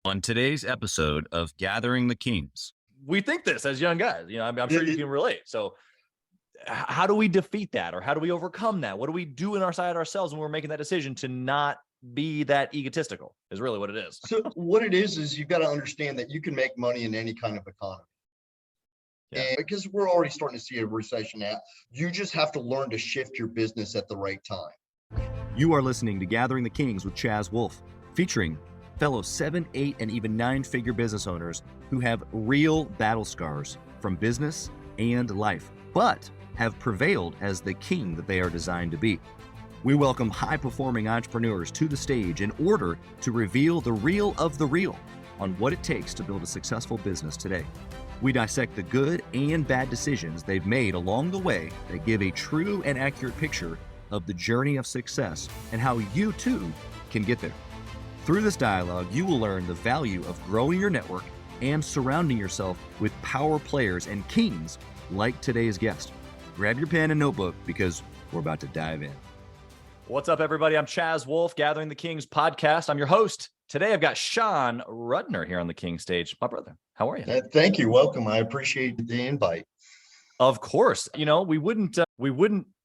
On today's episode of Gathering the Kings. We think this as young guys, I'm sure you can relate. So how do we defeat that? Or how do we overcome that? What do we do inside ourselves when we're making that decision to not be that egotistical is really what it is. So what it is you've got to understand that you can make money in any kind of economy. Yeah. And because we're already starting to see a recession now, you just have to learn to shift your business at the right time. You are listening to Gathering the Kings with Chaz Wolfe, featuring fellow 7, 8, and even 9-figure business owners who have real battle scars from business and life, but have prevailed as the king that they are designed to be. We welcome high-performing entrepreneurs to the stage in order to reveal the real of the real on what it takes to build a successful business today. We dissect the good and bad decisions they've made along the way that give a true and accurate picture of the journey of success and how you too can get there. Through this dialogue, you will learn the value of growing your network and surrounding yourself with power players and kings like today's guest. Grab your pen and notebook because we're about to dive in. What's up, everybody? I'm Chaz Wolfe, Gathering the Kings podcast. I'm your host. Today, I've got Sean Rudner here on the King stage. My brother, how are you? Thank you. Welcome. I appreciate the invite. Of course.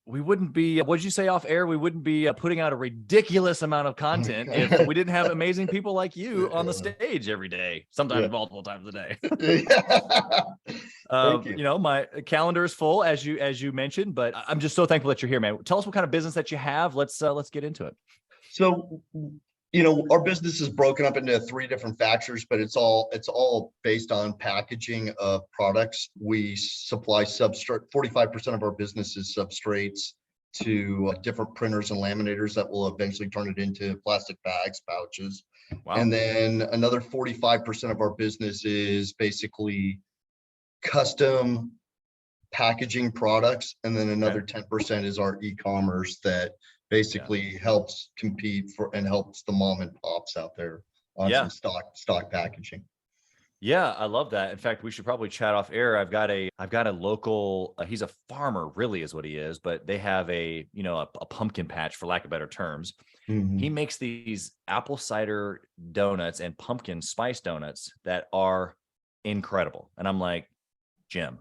We wouldn't be, what did you say off air? We wouldn't be putting out a ridiculous amount of content if we didn't have amazing people like you on the stage every day, sometimes multiple times a day. Thank you. My calendar is full as you mentioned, but I'm just so thankful that you're here, man. Tell us what kind of business that you have. Let's get into it. So, our business is broken up into 3 different factors, but it's all based on packaging of products. We supply substrate. 45% of our business is substrates to different printers and laminators that will eventually turn it into plastic bags, pouches. Wow. And then another 45% of our business is basically custom packaging products. And then another 10% is our e-commerce that basically helps compete for and helps the mom and pops out there on some stock packaging. Yeah, I love that. In fact, we should probably chat off air. I've got a local, he's a farmer really is what he is, but they have a pumpkin patch for lack of better terms. Mm-hmm. He makes these apple cider donuts and pumpkin spice donuts that are incredible. And I'm like, Jim,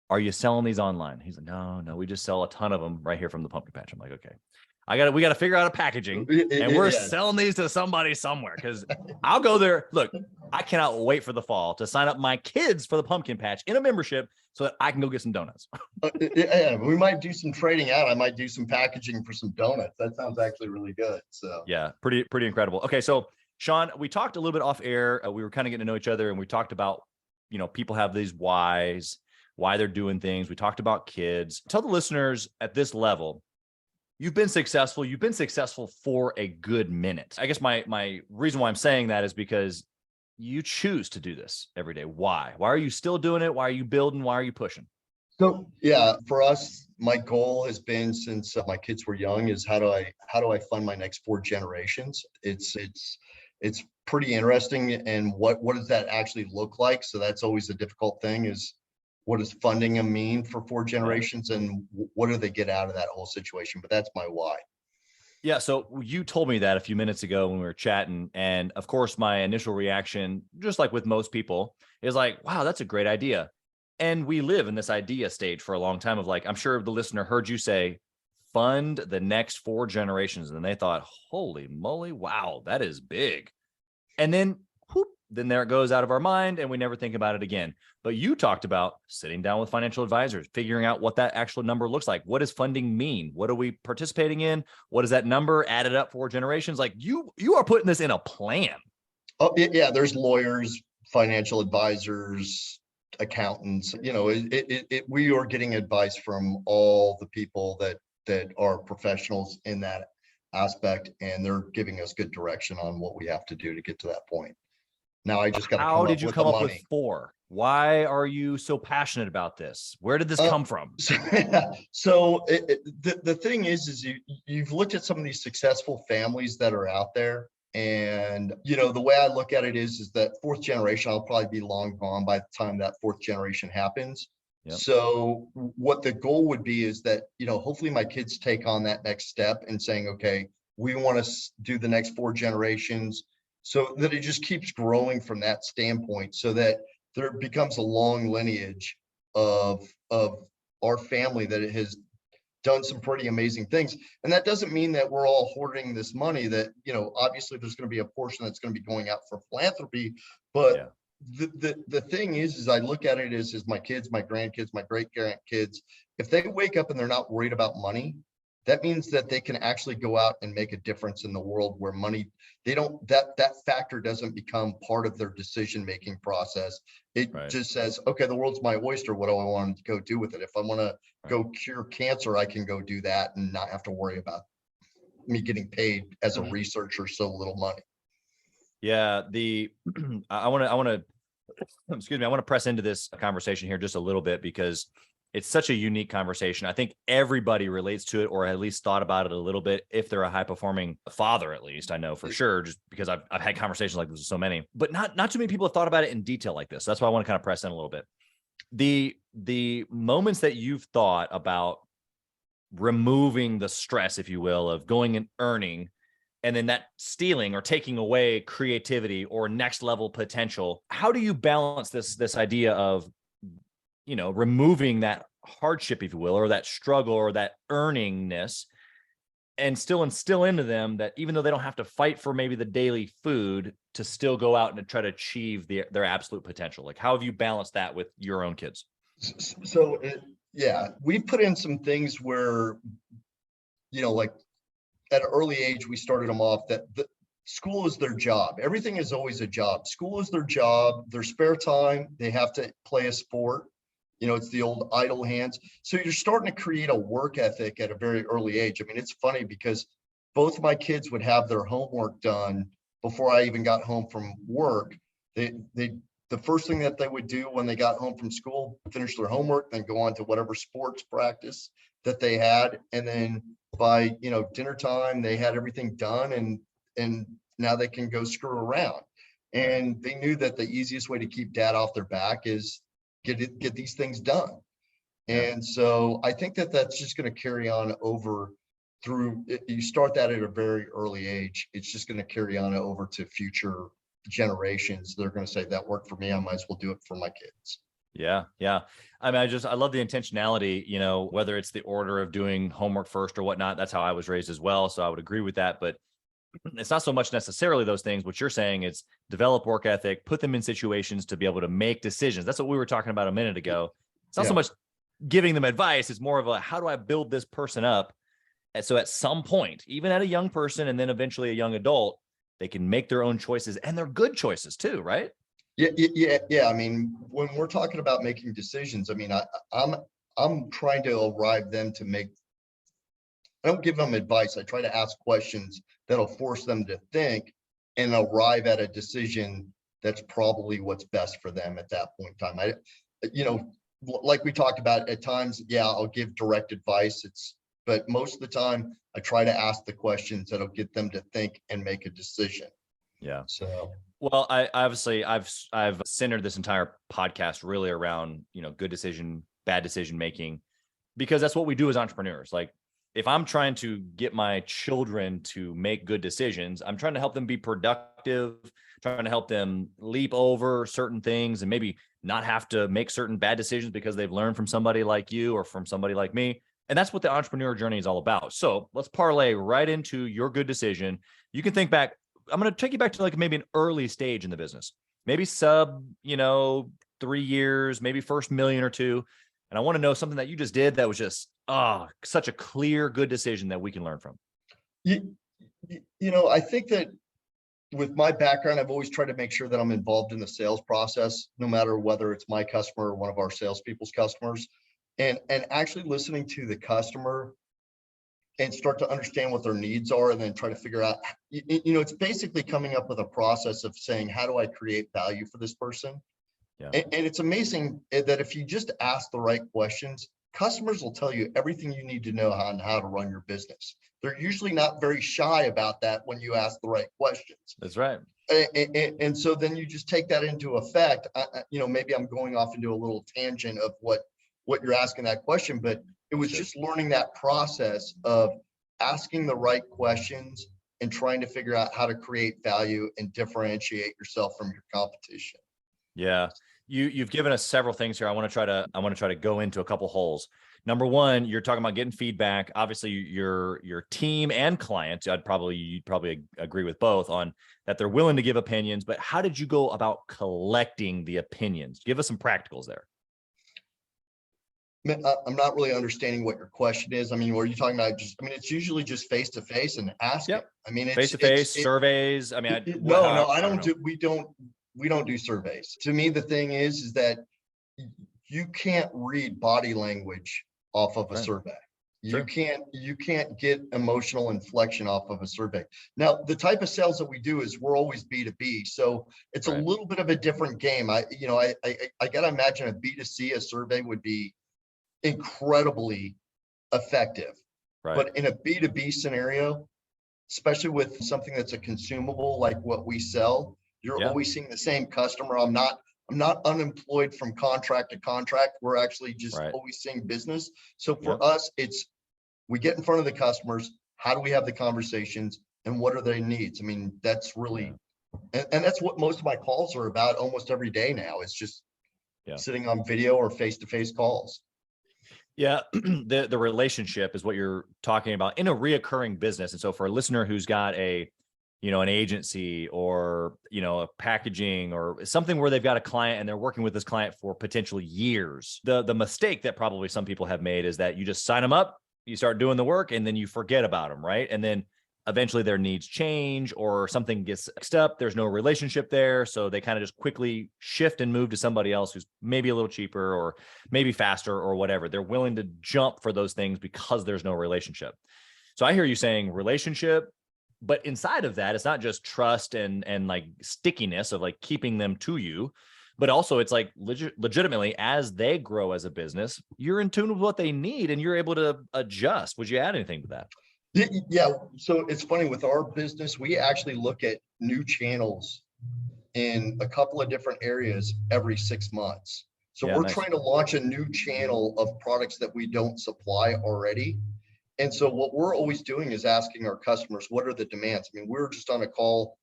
are you selling these online? He's like, no, we just sell a ton of them right here from the pumpkin patch. I'm like, okay, we got to figure out a packaging and we're selling these to somebody somewhere. Cause I'll go there. Look, I cannot wait for the fall to sign up my kids for the pumpkin patch in a membership so that I can go get some donuts. We might do some trading out. I might do some packaging for some donuts. That sounds actually really good. So yeah, pretty incredible. Okay. So Sean, we talked a little bit off air. We were kind of getting to know each other and we talked about, people have these whys, why they're doing things. We talked about kids. Tell the listeners at this level, you've been successful. You've been successful for a good minute. I guess my reason why I'm saying that is because you choose to do this every day. Why? Why are you still doing it? Why are you building? Why are you pushing? So for us, my goal has been since my kids were young is how do I fund my next 4 generations? It's pretty interesting. And what does that actually look like? So that's always a difficult thing is, what does funding them mean for 4 generations and what do they get out of that whole situation? But that's my why. Yeah. So you told me that a few minutes ago when we were chatting. And of course, my initial reaction, just like with most people, is like, wow, that's a great idea. And we live in this idea stage for a long time of like, I'm sure the listener heard you say, fund the next 4 generations. And they thought, holy moly, wow, that is big. And then then there it goes out of our mind and we never think about it again. But you talked about sitting down with financial advisors, figuring out what that actual number looks like. What does funding mean? What are we participating in? What is that number added up 4 generations? Like you are putting this in a plan. Oh yeah. There's lawyers, financial advisors, accountants, we are getting advice from all the people that are professionals in that aspect. And they're giving us good direction on what we have to do to get to that point. Now I just got to How did you come up with 4? Why are you so passionate about this? Where did this come from? So the thing is you've looked at some of these successful families that are out there. And, the way I look at it is that 4th generation, I'll probably be long gone by the time that 4th generation happens. Yep. So what the goal would be is that, hopefully my kids take on that next step and saying, okay, we want to do the next 4 generations. so that it just keeps growing from that standpoint, so that there becomes a long lineage of our family that has done some pretty amazing things. And that doesn't mean that we're all hoarding this money. That, obviously there's going to be a portion that's going to be going out for philanthropy, but the thing is I look at it as my kids, my grandkids, my great grandkids, if they wake up and they're not worried about money, that means that they can actually go out and make a difference in the world, where money, that factor doesn't become part of their decision-making process. It just says, okay, the world's my oyster. What do I want to go do with it? If I want to go cure cancer, I can go do that and not have to worry about me getting paid as a researcher so little money. Yeah. I want to, excuse me, I want to press into this conversation here just a little bit, because it's such a unique conversation. I think everybody relates to it, or at least thought about it a little bit, if they're a high performing father, at least. I know for sure, just because I've had conversations like this with so many, but not too many people have thought about it in detail like this. That's why I want to kind of press in a little bit. The moments that you've thought about removing the stress, if you will, of going and earning, and then that stealing or taking away creativity or next level potential, how do you balance this idea of, removing that hardship, if you will, or that struggle or that earningness, and still instill into them that even though they don't have to fight for maybe the daily food, to still go out and try to achieve their absolute potential? Like, how have you balanced that with your own kids? So we put in some things where, like at an early age, we started them off that school is their job. Everything is always a job. School is their job. Their spare time, they have to play a sport. It's the old idle hands. So you're starting to create a work ethic at a very early age. I mean, it's funny because both my kids would have their homework done before I even got home from work. The first thing that they would do when they got home from school, finish their homework, then go on to whatever sports practice that they had. And then by, dinner time, they had everything done, and now they can go screw around. And they knew that the easiest way to keep dad off their back is get these things done. And so I think that that's just going to carry on over through, you start that at a very early age, it's just going to carry on over to future generations. They're going to say, that worked for me, I might as well do it for my kids. Yeah. I mean, I love the intentionality, whether it's the order of doing homework first or whatnot. That's how I was raised as well. So I would agree with that, but it's not so much necessarily those things. What you're saying is develop work ethic, put them in situations to be able to make decisions. That's what we were talking about a minute ago. It's not so much giving them advice. It's more of a, how do I build this person up? And so at some point, even at a young person, and then eventually a young adult, they can make their own choices, and they're good choices too, right? Yeah. I mean, when we're talking about making decisions, I mean, I'm trying to arrive them to make, I don't give them advice. I try to ask questions that'll force them to think and arrive at a decision that's probably what's best for them at that point in time. Like we talked about, at times, I'll give direct advice. But most of the time I try to ask the questions that'll get them to think and make a decision. Yeah. So, well, I've centered this entire podcast really around, good decision, bad decision making, because that's what we do as entrepreneurs. Like, if I'm trying to get my children to make good decisions, I'm trying to help them be productive, trying to help them leap over certain things and maybe not have to make certain bad decisions because they've learned from somebody like you or from somebody like me. And that's what the entrepreneur journey is all about. So let's parlay right into your good decision. You can think back. I'm going to take you back to like maybe an early stage in the business, maybe sub, 3 years, maybe first million or two. And I want to know something that you just did that was just, such a clear, good decision that we can learn from. I think that with my background, I've always tried to make sure that I'm involved in the sales process, no matter whether it's my customer or one of our salespeople's customers, and actually listening to the customer and start to understand what their needs are, and then try to figure out, it's basically coming up with a process of saying, how do I create value for this person? Yeah. And it's amazing that if you just ask the right questions, customers will tell you everything you need to know on how to run your business. They're usually not very shy about that when you ask the right questions. That's right. And so then you just take that into effect. Maybe I'm going off into a little tangent of what you're asking that question, but it was just learning that process of asking the right questions and trying to figure out how to create value and differentiate yourself from your competition. Yeah. You've given us several things here. I want to try to go into a couple holes. Number one, you're talking about getting feedback. Obviously, your team and clients, you'd probably agree with both on that they're willing to give opinions, but how did you go about collecting the opinions? Give us some practicals there. I'm not really understanding what your question is. I mean, were you talking about it's usually just face-to-face and asking. Yep. I mean, Face-to-face surveys. I mean, we don't do surveys. To me, the thing is that you can't read body language off of a survey. You can't get emotional inflection off of a survey. Now, the type of sales that we do is we're always B2B. So it's a little bit of a different game. I gotta imagine a B2C, a survey would be incredibly effective. Right. But in a B2B scenario, especially with something that's a consumable like what we sell, you're always seeing the same customer. I'm not unemployed from contract to contract. We're actually just always seeing business. So for us, we get in front of the customers. How do we have the conversations and what are their needs? I mean, that's really, and that's what most of my calls are about almost every day now. It's just sitting on video or face-to-face calls. Yeah, the relationship is what you're talking about in a reoccurring business. And so for a listener who's got an agency or, a packaging or something where they've got a client and they're working with this client for potentially years, the mistake that probably some people have made is that you just sign them up, you start doing the work, and then you forget about them, right? And then eventually their needs change or something gets mixed up. There's no relationship there. So they kind of just quickly shift and move to somebody else who's maybe a little cheaper or maybe faster or whatever. They're willing to jump for those things because there's no relationship. So I hear you saying relationship, but inside of that, it's not just trust and like stickiness of like keeping them to you, but also it's like legitimately as they grow as a business, you're in tune with what they need and you're able to adjust. Would you add anything to that? Yeah. So it's funny with our business, we actually look at new channels in a couple of different areas every 6 months. So we're trying to launch a new channel of products that we don't supply already. And so what we're always doing is asking our customers, what are the demands? I mean, we were just on a call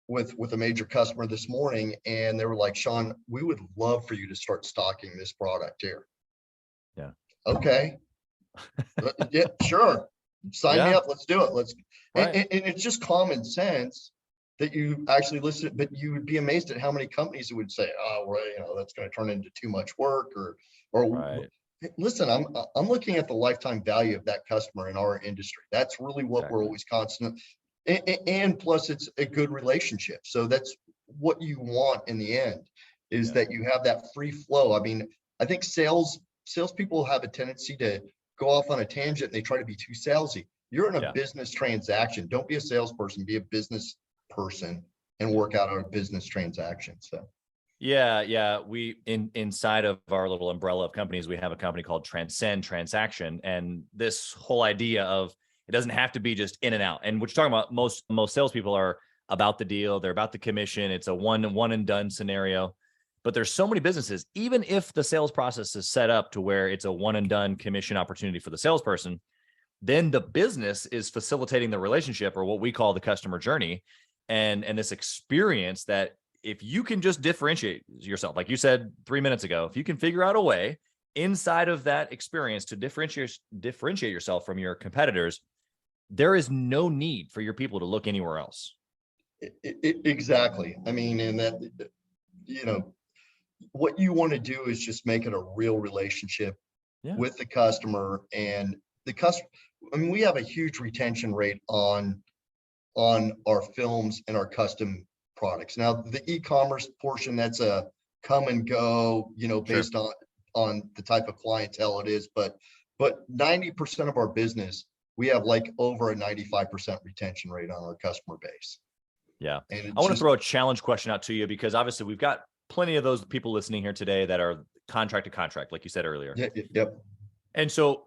with a major customer this morning, and they were like, Sean, we would love for you to start stocking this product here. Yeah. Okay. Yeah, sure. Sign me up. Let's do it. And it's just common sense that you actually listen, but you would be amazed at how many companies would say, oh, well, that's going to turn into too much work or listen, I'm looking at the lifetime value of that customer in our industry. That's really what we're always constant. And plus it's a good relationship. So that's what you want in the end is that you have that free flow. I mean, I think salespeople have a tendency to go off on a tangent and they try to be too salesy. You're in a business transaction. Don't be a salesperson, be a business person and work out a business transaction. So we inside of our little umbrella of companies, we have a company called Transcend Transaction. And this whole idea of it doesn't have to be just in and out. And what you're talking about, most salespeople are about the deal, they're about the commission. It's a one and done scenario. But there's so many businesses, even if the sales process is set up to where it's a one and done commission opportunity for the salesperson, then the business is facilitating the relationship or what we call the customer journey and this experience that if you can just differentiate yourself, like you said 3 minutes ago, if you can figure out a way inside of that experience to differentiate yourself from your competitors, there is no need for your people to look anywhere else. Exactly. I mean, and that, what you want to do is just make it a real relationship with the customer and the customer. I mean, we have a huge retention rate on our films and our custom products. Now, the e-commerce portion, that's a come and go, based on the type of clientele it is. But 90% of our business, we have like over a 95% retention rate on our customer base. Yeah. I want to throw a challenge question out to you because obviously we've got plenty of those people listening here today that are contract to contract, like you said earlier. Yep. And so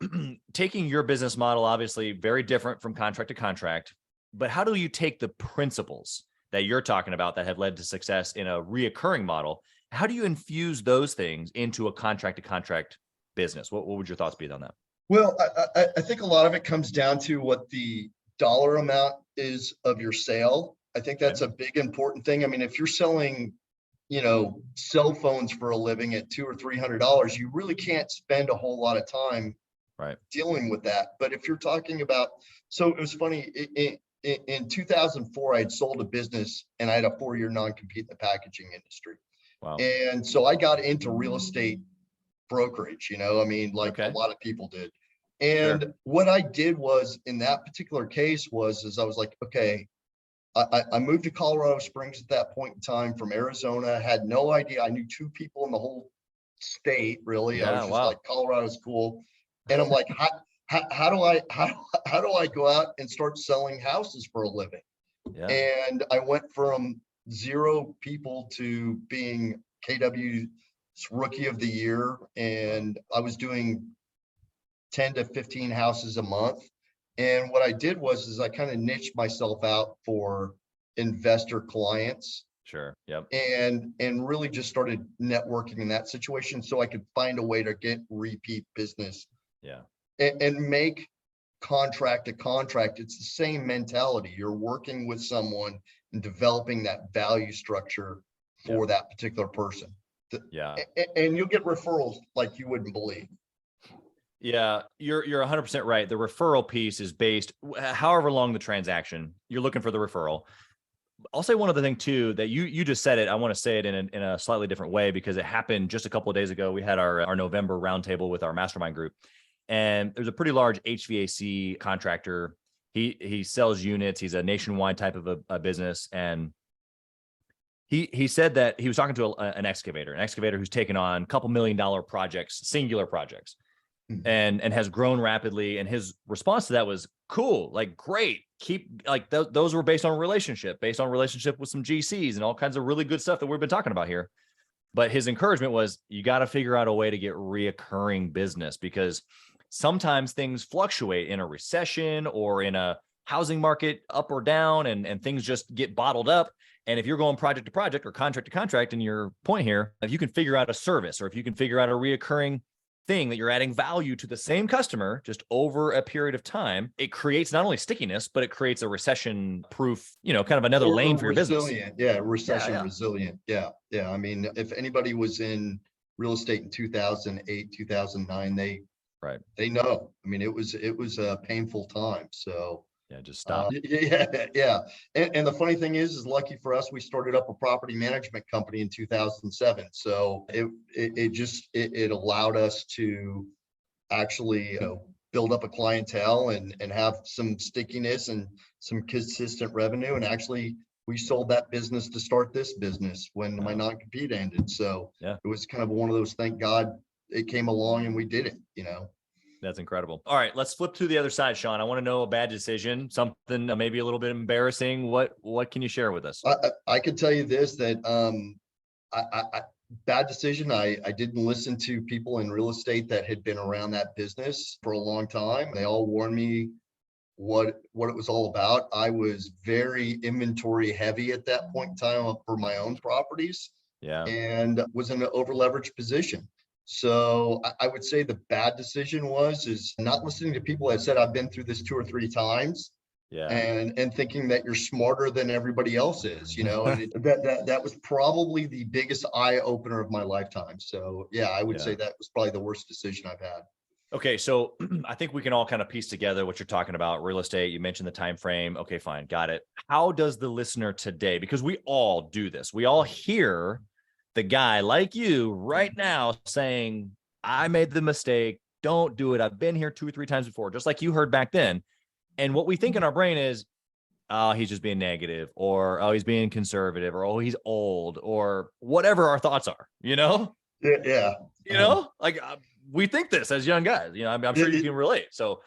taking your business model, obviously very different from contract to contract, but how do you take the principles that you're talking about that have led to success in a reoccurring model? How do you infuse those things into a contract to contract business? What would your thoughts be on that? Well, I think a lot of it comes down to what the dollar amount is of your sale. I think that's a big important thing. I mean, if you're selling, cell phones for a living at $200 or $300, you really can't spend a whole lot of time dealing with that. But if you're talking about, so it was funny, in 2004, I had sold a business and I had a 4-year non-compete in the packaging industry. Wow. And so I got into real estate brokerage, a lot of people did. And what I did was, in that particular case is I was like, okay, I moved to Colorado Springs at that point in time from Arizona, had no idea. I knew 2 people in the whole state, really. I was just like, Colorado's cool. And I'm like, how do I go out and start selling houses for a living? Yeah. And I went from 0 people to being KW's Rookie of the Year. And I was doing 10 to 15 houses a month. And what I did was I kind of niched myself out for investor clients. Sure. Yep. And really just started networking in that situation so I could find a way to get repeat business. Yeah. And make contract to contract. It's the same mentality. You're working with someone and developing that value structure for that particular person. Yeah. And you'll get referrals like you wouldn't believe. Yeah, you're 100% right. The referral piece is based, however long the transaction, you're looking for the referral. I'll say one other thing too, that you just said it. I want to say it in a slightly different way because it happened just a couple of days ago. We had our November roundtable with our mastermind group, and there's a pretty large HVAC contractor. He sells units. He's a nationwide type of a business, and he said that he was talking to an excavator who's taken on a couple $1 million projects, singular projects. And has grown rapidly. And his response to that was cool, like great. Keep like those were based on relationship with some GCs and all kinds of really good stuff that we've been talking about here. But his encouragement was you got to figure out a way to get reoccurring business because sometimes things fluctuate in a recession or in a housing market up or down and things just get bottled up. And if you're going project to project or contract to contract, in your point here, if you can figure out a service or if you can figure out a reoccurring thing that you're adding value to the same customer just over a period of time, it creates not only stickiness, but it creates a recession proof, kind of another lane for your business. Yeah. Recession resilient. Yeah. Yeah. I mean, if anybody was in real estate in 2008, 2009, they know, I mean, it was a painful time. So yeah, just stop. Yeah. And the funny thing is lucky for us, we started up a property management company in 2007. So it allowed us to actually build up a clientele and have some stickiness and some consistent revenue. And actually, we sold that business to start this business when my non-compete ended. So it was kind of one of those, thank God it came along and we did it, That's incredible. All right, let's flip to the other side, Sean. I want to know a bad decision, something maybe a little bit embarrassing. What can you share with us? I can tell you this, that bad decision. I didn't listen to people in real estate that had been around that business for a long time. They all warned me what it was all about. I was very inventory heavy at that point in time for my own properties. Yeah. And was in an over leveraged position. So I would say the bad decision is not listening to people that said, I've been through this 2 or 3 times. Yeah. And thinking that you're smarter than everybody else is, and that was probably the biggest eye opener of my lifetime. So yeah, I would say that was probably the worst decision I've had. Okay, so I think we can all kind of piece together what you're talking about. Real estate, you mentioned the time frame. Okay, fine, got it. How does the listener today, because we all do this, we all hear the guy like you right now saying, I made the mistake, don't do it. I've been here 2 or 3 times before, just like you heard back then. And what we think in our brain is, oh, he's just being negative, or, oh, he's being conservative, or, oh, he's old, or whatever our thoughts are, Yeah. Like we think this as young guys, I'm sure you can relate. So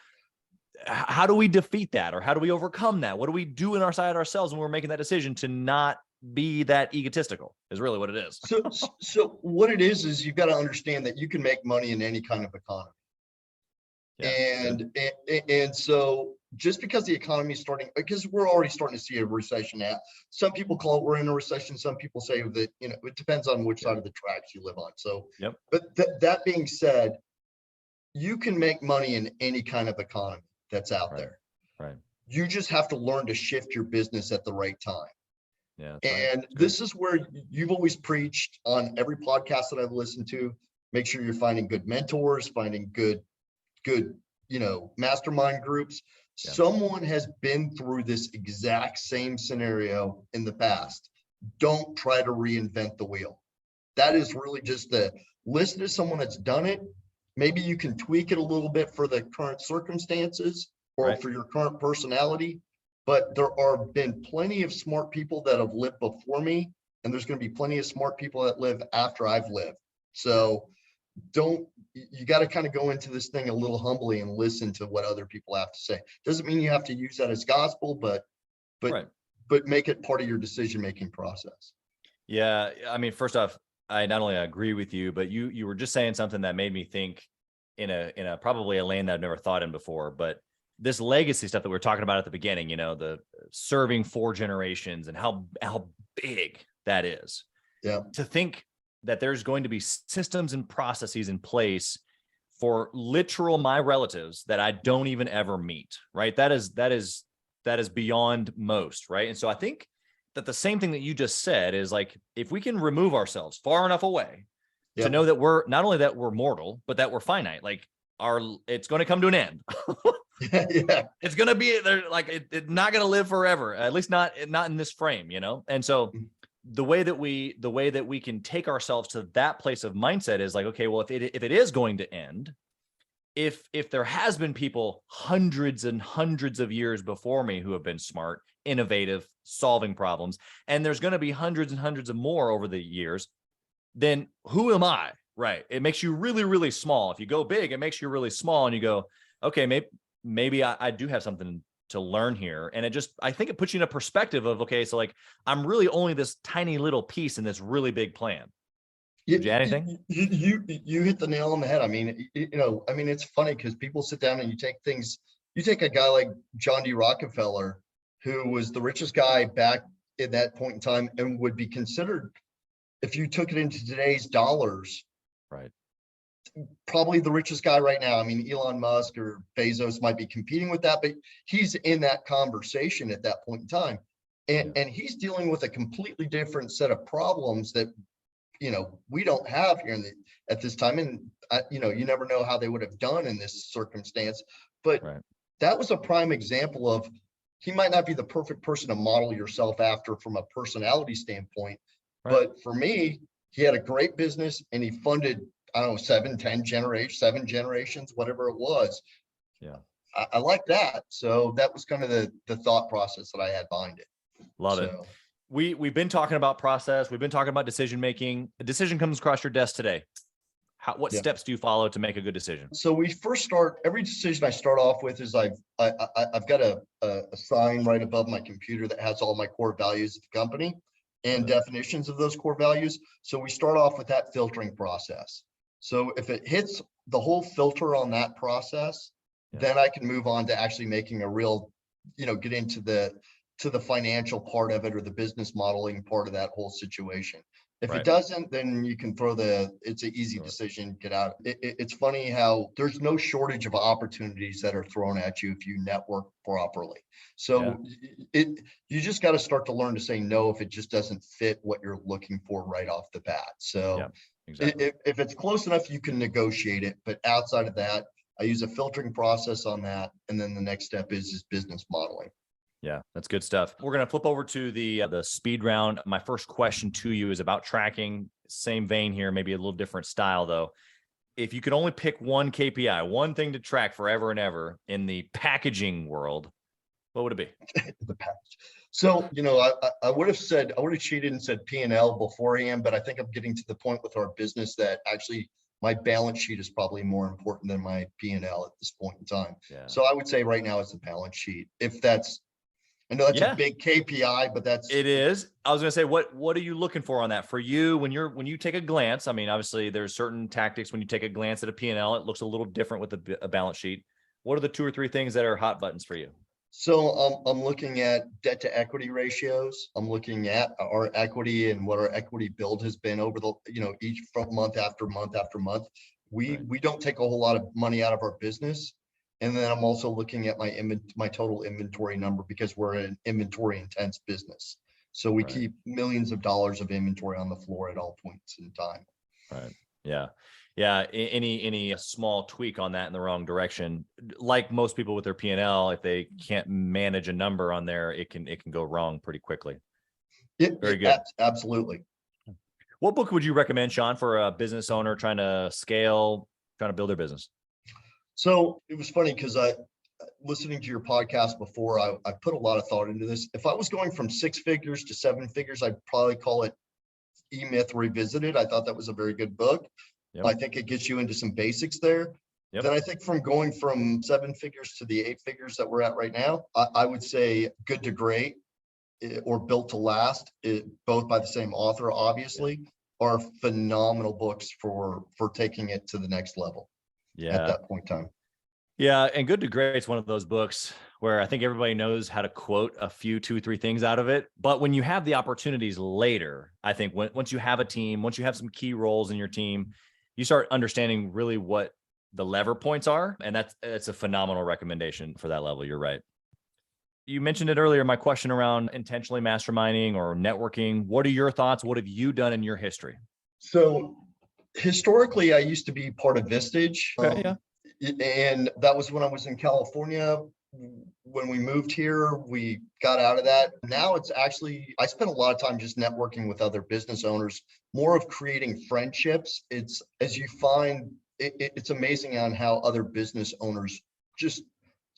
how do we defeat that? Or how do we overcome that? What do we do inside ourselves when we're making that decision to not be that egotistical is really what it is. So what it is you've got to understand that you can make money in any kind of economy. Yeah, and so just because the economy is starting, because we're already starting to see a recession now. Some people call it we're in a recession. Some people say that, it depends on which side of the tracks you live on. So, but that being said, you can make money in any kind of economy that's out there. Right. You just have to learn to shift your business at the right time. Yeah. And this is where you've always preached on every podcast that I've listened to. Make sure you're finding good mentors, finding good, mastermind groups. Yeah. Someone has been through this exact same scenario in the past. Don't try to reinvent the wheel. That is really just listen to someone that's done it. Maybe you can tweak it a little bit for the current circumstances or for your current personality. But there are been plenty of smart people that have lived before me, and there's going to be plenty of smart people that live after I've lived. So you got to kind of go into this thing a little humbly and listen to what other people have to say. Doesn't mean you have to use that as gospel, but make it part of your decision-making process. Yeah. I mean, first off, I not only agree with you, but you were just saying something that made me think in a probably a lane that I've never thought in before, but this legacy stuff that we were talking about at the beginning, the serving 4 generations and how big that is. Yeah. To think that there's going to be systems and processes in place for literal my relatives that I don't even ever meet, right? That is beyond most, right? And so I think that the same thing that you just said is like, if we can remove ourselves far enough away to know that we're not only that we're mortal, but that we're finite, like it's going to come to an end. Yeah. It's going to be there, like it's not going to live forever, at least not in this frame, And so the way that we can take ourselves to that place of mindset is like, okay, well, if it is going to end, if there has been people hundreds and hundreds of years before me who have been smart, innovative, solving problems, and there's going to be hundreds and hundreds of more over the years, then who am I? Right. It makes you really, really small. If you go big, it makes you really small and you go, okay, maybe I do have something to learn here. And I think it puts you in a perspective of, okay, so like, I'm really only this tiny little piece in this really big plan. Did you add anything? You hit the nail on the head. I mean, it's funny because people sit down and you take a guy like John D. Rockefeller, who was the richest guy back in that point in time and would be considered, if you took it into today's dollars, right, probably the richest guy right now. I mean, Elon Musk or Bezos might be competing with that, but he's in that conversation at that point in time. And he's dealing with a completely different set of problems that, we don't have here at this time. And, you never know how they would have done in this circumstance. But that was a prime example of, he might not be the perfect person to model yourself after from a personality standpoint. But for me, he had a great business and he funded, I don't know, 7 generations, whatever it was. Yeah. I like that. So that was kind of the thought process that I had behind it. Love it. We've been talking about process. We've been talking about decision making. A decision comes across your desk today. What steps do you follow to make a good decision? So every decision I start off with is I've got a sign right above my computer that has all my core values of the company and definitions of those core values. So we start off with that filtering process. So if it hits the whole filter on that process, then I can move on to actually making a real, get into the financial part of it or the business modeling part of that whole situation. If it doesn't, then you can it's an easy decision, get out. It's funny how there's no shortage of opportunities that are thrown at you if you network properly. So you just got to start to learn to say no if it just doesn't fit what you're looking for right off the bat. So if it's close enough, you can negotiate it. But outside of that, I use a filtering process on that. And then the next step is business modeling. Yeah, that's good stuff. We're going to flip over to the speed round. My first question to you is about tracking. Same vein here, maybe a little different style though. If you could only pick one KPI, one thing to track forever and ever in the packaging world, what would it be? The package. So, I would have cheated and said P&L beforehand, but I think I'm getting to the point with our business that actually my balance sheet is probably more important than my P&L at this point in time. Yeah. So I would say right now it's the balance sheet. I know that's a big KPI, but it is. I was going to say, what are you looking for on that for you when you take a glance? I mean, obviously there's certain tactics when you take a glance at a P&L, it looks a little different with a balance sheet. What are the 2 or 3 things that are hot buttons for you? So I'm looking at debt to equity ratios. I'm looking at our equity and what our equity build has been over the, each month after month after month. We don't take a whole lot of money out of our business. And then I'm also looking at my total inventory number, because we're an inventory intense business. So we keep millions of dollars of inventory on the floor at all points in time. Right. Yeah. Yeah. Any small tweak on that in the wrong direction, like most people with their P&L, if they can't manage a number on there, it can go wrong pretty quickly. Very good. Absolutely. What book would you recommend, Sean, for a business owner trying to scale, trying to build their business? So it was funny because listening to your podcast before, I put a lot of thought into this. If I was going from 6 figures to 7 figures, I'd probably call it E-Myth Revisited. I thought that was a very good book. Yep. I think it gets you into some basics there. Yep. Then I think from going from 7 figures to the 8 figures that we're at right now, I would say Good to Great or Built to Last, both by the same author, obviously, are phenomenal books for taking it to the next level. At that point in time. Yeah. And Good to Great is one of those books where I think everybody knows how to quote a few, 2, 3 things out of it. But when you have the opportunities later, I think once you have a team, once you have some key roles in your team, you start understanding really what the lever points are. And that's a phenomenal recommendation for that level. You're right. You mentioned it earlier, my question around intentionally masterminding or networking. What are your thoughts? What have you done in your history? So historically, I used to be part of Vistage. And that was when I was in California. When we moved here, we got out of that. Now it's actually, I spend a lot of time just networking with other business owners, more of creating friendships. It's, as you find, it's amazing on how other business owners just,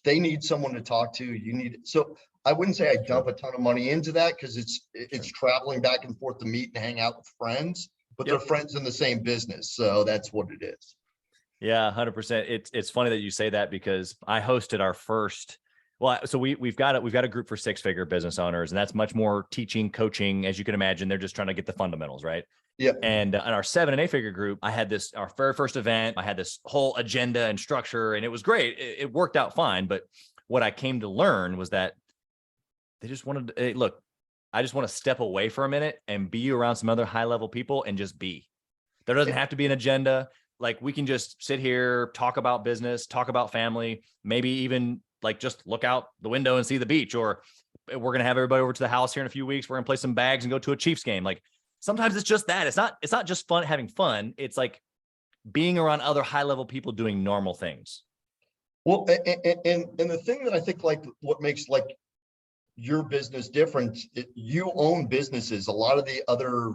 they need someone to talk to. You need, so I wouldn't say I dump a ton of money into that, because it's traveling back and forth to meet and hang out with friends, but they're friends in the same business. So that's what it is. Yeah, 100%. It's funny that you say that, because I hosted our first, so we've got a group for 6-figure business owners, and that's much more teaching, coaching, as you can imagine. They're just trying to get the fundamentals, right? Yeah. And in our 7 and 8 figure group, I had our very first event. I had this whole agenda and structure, and it was great. It worked out fine. But what I came to learn was that they just wanted to, hey, look, I just want to step away for a minute and be around some other high level people and just be. There doesn't have to be an agenda. Like, we can just sit here, talk about business, talk about family, maybe even like just look out the window and see the beach, or we're going to have everybody over to the house here in a few weeks. We're going to play some bags and go to a Chiefs game. Like, sometimes it's just that. It's not just fun, having fun. It's like being around other high level people doing normal things. Well, and the thing that I think, like, what makes like your business different, you own businesses. A lot of the other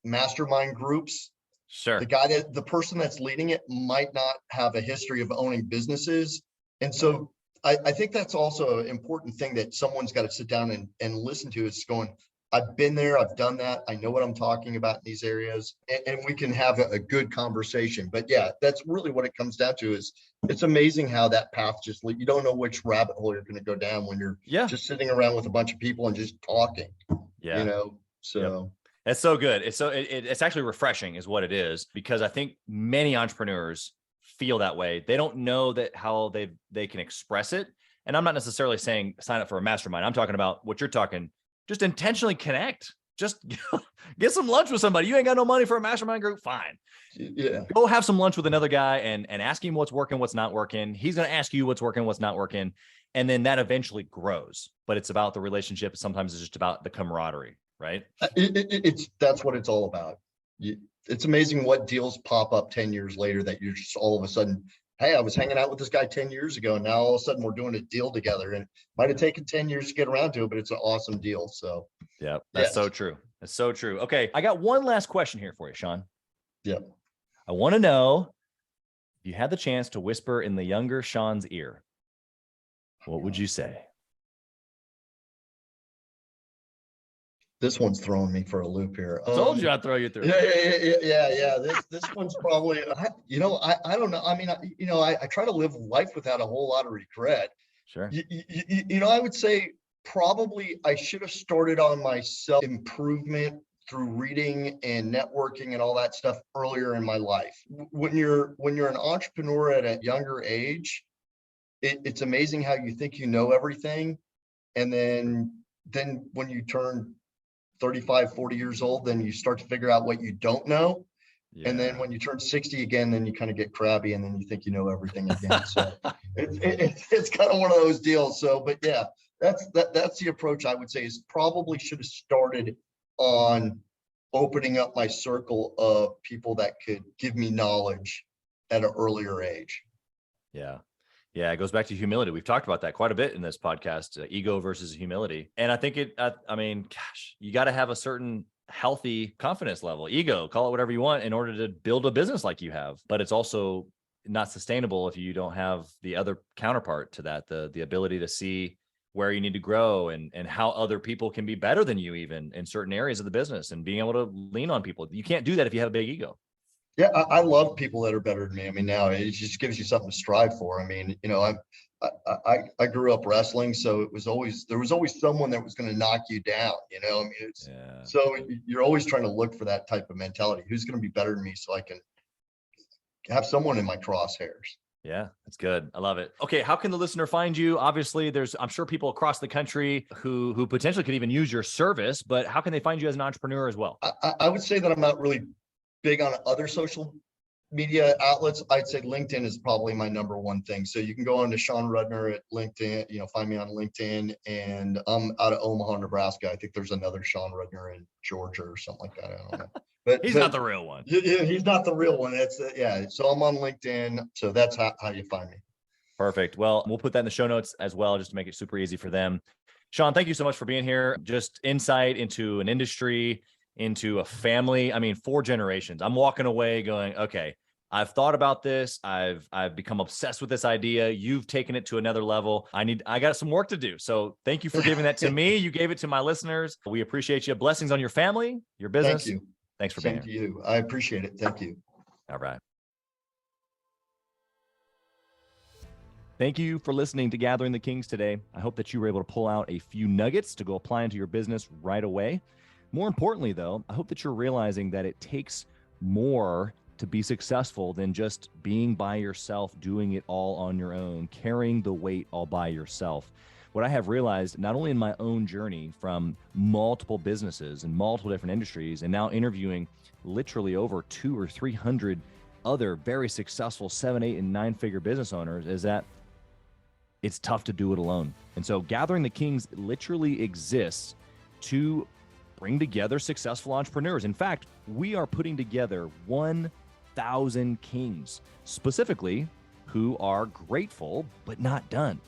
mastermind groups, sure, the person that's leading it might not have a history of owning businesses. And so I think that's also an important thing that someone's got to sit down and listen to. Is going, I've been there, I've done that, I know what I'm talking about in these areas, and we can have a good conversation. But yeah, that's really what it comes down to. Is it's amazing how that path just, you don't know which rabbit hole you're going to go down when you're just sitting around with a bunch of people and just talking. You know, so. That's so good. It's actually refreshing is what it is, because I think many entrepreneurs feel that way. They don't know that how they can express it. And I'm not necessarily saying sign up for a mastermind. I'm talking about what you're talking. Just intentionally connect. Just get some lunch with somebody. You ain't got no money for a mastermind group? Fine. Yeah. Go have some lunch with another guy and ask him what's working, what's not working. He's going to ask you what's working, what's not working. And then that eventually grows. But it's about the relationship. Sometimes it's just about the camaraderie, right? That's what it's all about. It's amazing what deals pop up 10 years later that you're just all of a sudden, hey, I was hanging out with this guy 10 years ago, and now all of a sudden we're doing a deal together. And it might have taken 10 years to get around to it, but it's an awesome deal. So yeah, that's so true. That's so true. Okay, I got one last question here for you, Sean. Yeah. I want to know, if you had the chance to whisper in the younger Sean's ear, what would you say? This one's throwing me for a loop here. I told you I'd throw you through. Yeah. This one's probably, I don't know. I mean, I try to live life without a whole lot of regret. Sure. I would say probably I should have started on my self-improvement through reading and networking and all that stuff earlier in my life. When you're an entrepreneur at a younger age, it's amazing how you think you know everything. And then when you turn 35, 40 years old, then you start to figure out what you don't know. And then when you turn 60 again, then you kind of get crabby and then you think you know everything again. So it's kind of one of those deals. So, but yeah, that's the approach I would say is probably should have started on opening up my circle of people that could give me knowledge at an earlier age. Yeah. Yeah. It goes back to humility. We've talked about that quite a bit in this podcast, ego versus humility. And I think I mean, gosh, you got to have a certain healthy confidence level, ego, call it whatever you want, in order to build a business like you have. But it's also not sustainable if you don't have the other counterpart to that, the ability to see where you need to grow and how other people can be better than you even in certain areas of the business, and being able to lean on people. You can't do that if you have a big ego. Yeah, I love people that are better than me. I mean, now it just gives you something to strive for. I mean, you know, I grew up wrestling, so there was always someone that was going to knock you down. You know, I mean, so you're always trying to look for that type of mentality. Who's going to be better than me, so I can have someone in my crosshairs. Yeah, that's good. I love it. Okay, how can the listener find you? Obviously, I'm sure people across the country who potentially could even use your service, but how can they find you as an entrepreneur as well? I would say that I'm not really big on other social media outlets. I'd say LinkedIn is probably my number one thing. So you can go on to Sean Rudner at LinkedIn, you know, find me on LinkedIn, and I'm out of Omaha, Nebraska. I think there's another Sean Rudner in Georgia or something like that. I don't know. But he's not the real one. Yeah, he's not the real one. That's yeah. So I'm on LinkedIn. So that's how you find me. Perfect. Well, we'll put that in the show notes as well, just to make it super easy for them. Sean, thank you so much for being here. Just insight into an industry, into a family. I mean, 4 generations. I'm walking away going, okay, I've thought about this. I've become obsessed with this idea. You've taken it to another level. I got some work to do. So thank you for giving that to me. You gave it to my listeners. We appreciate you. Blessings on your family, your business. Thank you. Thanks for being here. Thank you. I appreciate it. Thank you. All right. Thank you for listening to Gathering the Kings today. I hope that you were able to pull out a few nuggets to go apply into your business right away. More importantly, though, I hope that you're realizing that it takes more to be successful than just being by yourself, doing it all on your own, carrying the weight all by yourself. What I have realized, not only in my own journey from multiple businesses and multiple different industries, and now interviewing literally over 200 or 300 other very successful 7, 8, and 9-figure business owners, is that it's tough to do it alone. And so Gathering the Kings literally exists to bring together successful entrepreneurs. In fact, we are putting together 1,000 kings, specifically who are grateful but not done.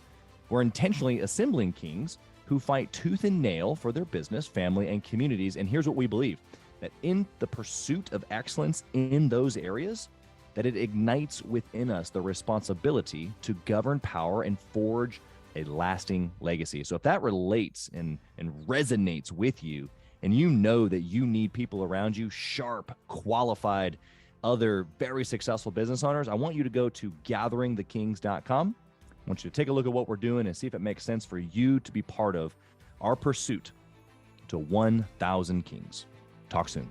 We're intentionally assembling kings who fight tooth and nail for their business, family, and communities. And here's what we believe, that in the pursuit of excellence in those areas, that it ignites within us the responsibility to govern power and forge a lasting legacy. So if that relates and resonates with you, and you know that you need people around you, sharp, qualified, other very successful business owners, I want you to go to gatheringthekings.com. I want you to take a look at what we're doing and see if it makes sense for you to be part of our pursuit to 1,000 kings. Talk soon.